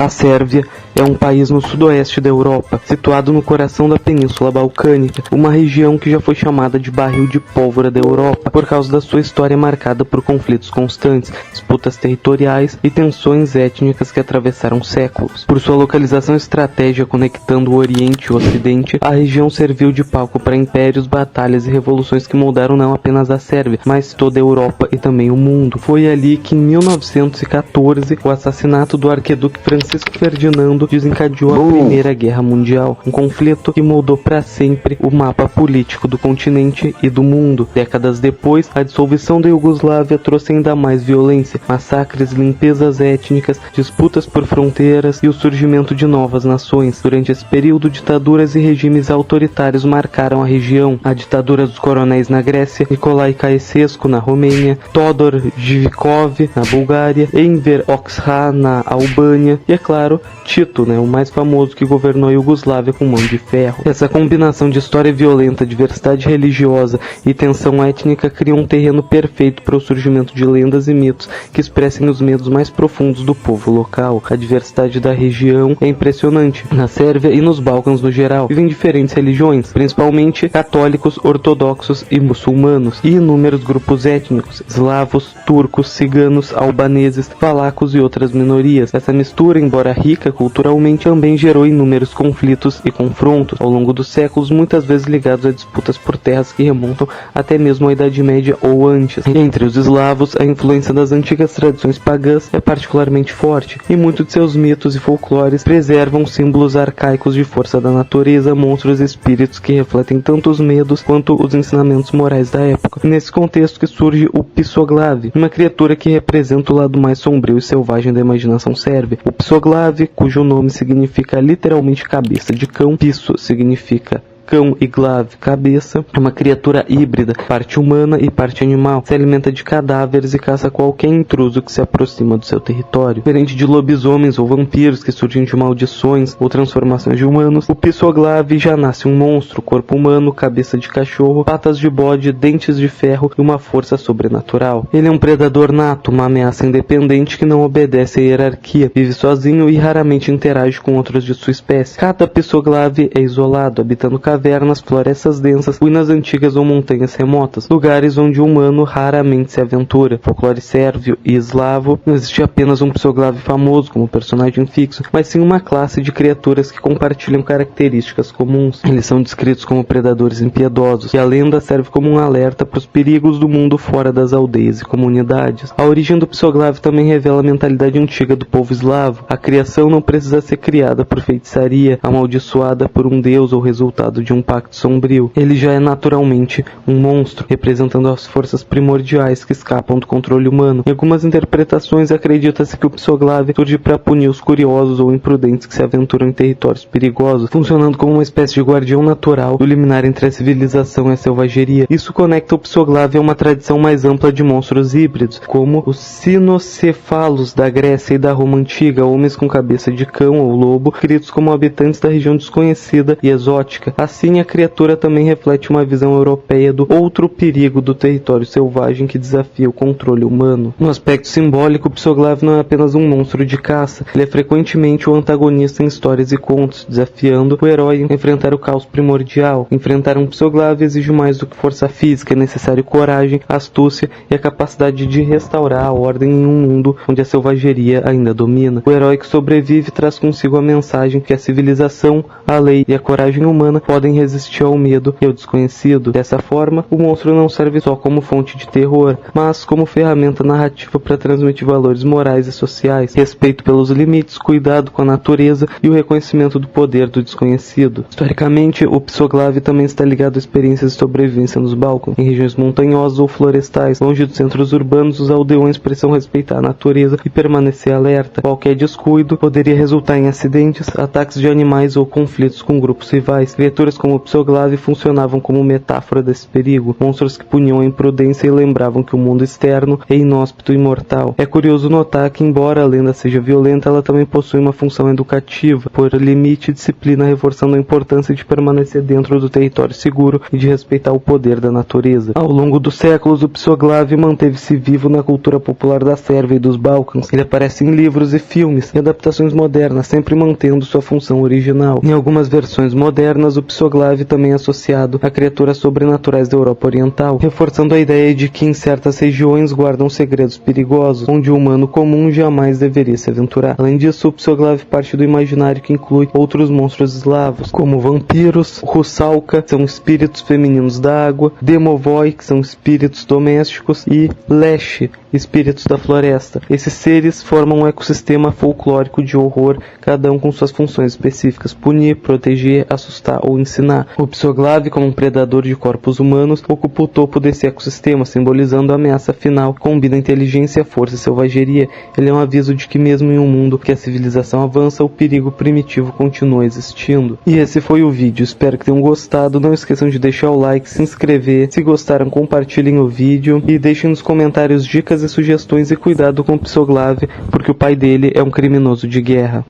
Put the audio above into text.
A Sérvia é um país no sudoeste da Europa, situado no coração da Península Balcânica, uma região que já foi chamada de barril de pólvora da Europa por causa da sua história marcada por conflitos constantes, disputas territoriais e tensões étnicas que atravessaram séculos. Por sua localização estratégica conectando o Oriente e o Ocidente, a região serviu de palco para impérios, batalhas e revoluções que moldaram não apenas a Sérvia, mas toda a Europa e também o mundo. Foi ali que em 1914 o assassinato do arquiduque Francisco Ferdinando desencadeou a Primeira Guerra Mundial, um conflito que moldou para sempre o mapa político do continente e do mundo. Décadas depois, a dissolução da Iugoslávia trouxe ainda mais violência, massacres, limpezas étnicas, disputas por fronteiras e o surgimento de novas nações. Durante esse período, ditaduras e regimes autoritários marcaram a região. A ditadura dos coronéis na Grécia, Nicolae Ceausescu na Romênia, Todor Zhivkov na Bulgária, Enver Hoxha na Albânia e, é claro, Tito, o mais famoso, que governou a Iugoslávia com mão de ferro. Essa combinação de história violenta, diversidade religiosa e tensão étnica cria um terreno perfeito para o surgimento de lendas e mitos que expressem os medos mais profundos do povo local. A diversidade da região é impressionante. Na Sérvia e nos Balcãs no geral, vivem diferentes religiões, principalmente católicos, ortodoxos e muçulmanos, e inúmeros grupos étnicos, eslavos, turcos, ciganos, albaneses, valacos e outras minorias. Essa mistura, embora rica culturalmente, também gerou inúmeros conflitos e confrontos ao longo dos séculos, muitas vezes ligados a disputas por terras que remontam até mesmo à Idade Média ou antes. Entre os eslavos, a influência das antigas tradições pagãs é particularmente forte, e muitos de seus mitos e folclores preservam símbolos arcaicos de força da natureza, monstros e espíritos que refletem tanto os medos quanto os ensinamentos morais da época. E nesse contexto que surge o Psoglave, uma criatura que representa o lado mais sombrio e selvagem da imaginação sérvia. O Psoglave, cujo nome significa literalmente cabeça de cão, Pso significa cão e glave, cabeça, é uma criatura híbrida, parte humana e parte animal. Se alimenta de cadáveres e caça qualquer intruso que se aproxima do seu território. Diferente de lobisomens ou vampiros que surgem de maldições ou transformações de humanos, o Psoglave já nasce um monstro, corpo humano, cabeça de cachorro, patas de bode, dentes de ferro e uma força sobrenatural. Ele é um predador nato, uma ameaça independente que não obedece à hierarquia, vive sozinho e raramente interage com outros de sua espécie. Cada Psoglave é isolado, habitando cavernas, florestas densas, ruínas antigas ou montanhas remotas, lugares onde o humano raramente se aventura. Folclore sérvio e eslavo, não existe apenas um Psoglave famoso como personagem fixo, mas sim uma classe de criaturas que compartilham características comuns. Eles são descritos como predadores impiedosos, e a lenda serve como um alerta para os perigos do mundo fora das aldeias e comunidades. A origem do Psoglave também revela a mentalidade antiga do povo eslavo. A criação não precisa ser criada por feitiçaria, amaldiçoada por um deus ou resultado de um pacto sombrio. Ele já é naturalmente um monstro, representando as forças primordiais que escapam do controle humano. Em algumas interpretações, acredita-se que o Psoglave surge para punir os curiosos ou imprudentes que se aventuram em territórios perigosos, funcionando como uma espécie de guardião natural do limiar entre a civilização e a selvageria. Isso conecta o Psoglave a uma tradição mais ampla de monstros híbridos, como os cinocefalos da Grécia e da Roma Antiga, homens com cabeça de cão ou lobo, descritos como habitantes da região desconhecida e exótica. Assim, a criatura também reflete uma visão europeia do outro perigo do território selvagem que desafia o controle humano. No aspecto simbólico, o Psoglave não é apenas um monstro de caça, ele é frequentemente o antagonista em histórias e contos, desafiando o herói a enfrentar o caos primordial. Enfrentar um Psoglave exige mais do que força física, é necessário coragem, astúcia e a capacidade de restaurar a ordem em um mundo onde a selvageria ainda domina. O herói que sobrevive traz consigo a mensagem que a civilização, a lei e a coragem humana podem resistir ao medo e ao desconhecido. Dessa forma, o monstro não serve só como fonte de terror, mas como ferramenta narrativa para transmitir valores morais e sociais, respeito pelos limites, cuidado com a natureza e o reconhecimento do poder do desconhecido. Historicamente, o Psoglave também está ligado a experiências de sobrevivência nos Balcãs. Em regiões montanhosas ou florestais, longe dos centros urbanos, os aldeões precisam respeitar a natureza e permanecer alerta. Qualquer descuido poderia resultar em acidentes, ataques de animais ou conflitos com grupos rivais. Criaturas criaturas como o Psoglave funcionavam como metáfora desse perigo, monstros que puniam a imprudência e lembravam que o mundo externo é inóspito e mortal. É curioso notar que, embora a lenda seja violenta, ela também possui uma função educativa, por limite e disciplina, reforçando a importância de permanecer dentro do território seguro e de respeitar o poder da natureza. Ao longo dos séculos, o Psoglave manteve-se vivo na cultura popular da Sérvia e dos Balcãs. Ele aparece em livros e filmes e adaptações modernas, sempre mantendo sua função original. Em algumas versões modernas, o Psoglave também é associado a criaturas sobrenaturais da Europa Oriental, reforçando a ideia de que em certas regiões guardam segredos perigosos, onde o humano comum jamais deveria se aventurar. Além disso, o Psoglave parte do imaginário que inclui outros monstros eslavos, como vampiros, Rusalka, que são espíritos femininos da água, Demovoi, que são espíritos domésticos, e Leshy, espíritos da floresta. Esses seres formam um ecossistema folclórico de horror, cada um com suas funções específicas: punir, proteger, assustar ou ensinar. O Psoglave, como um predador de corpos humanos, ocupa o topo desse ecossistema, simbolizando a ameaça final. Combina inteligência, força e selvageria. Ele é um aviso de que mesmo em um mundo que a civilização avança, o perigo primitivo continua existindo. E esse foi o vídeo, espero que tenham gostado. Não esqueçam de deixar o like, se inscrever. Se gostaram, compartilhem o vídeo e deixem nos comentários dicas e sugestões, e cuidado com o Psoglave, porque o pai dele é um criminoso de guerra.